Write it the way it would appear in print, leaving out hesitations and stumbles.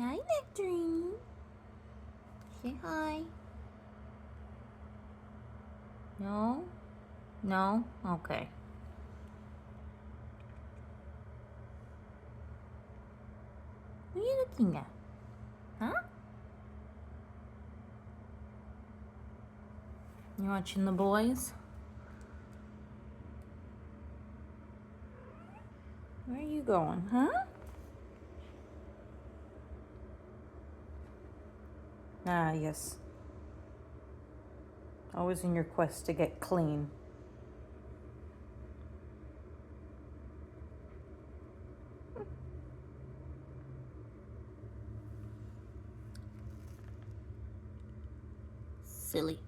Hi, Nectarine. Say hi. No? No? Okay. What are you looking at? Huh? You watching the boys? Where are you going, huh? Ah, yes. Always in your quest to get clean. Silly.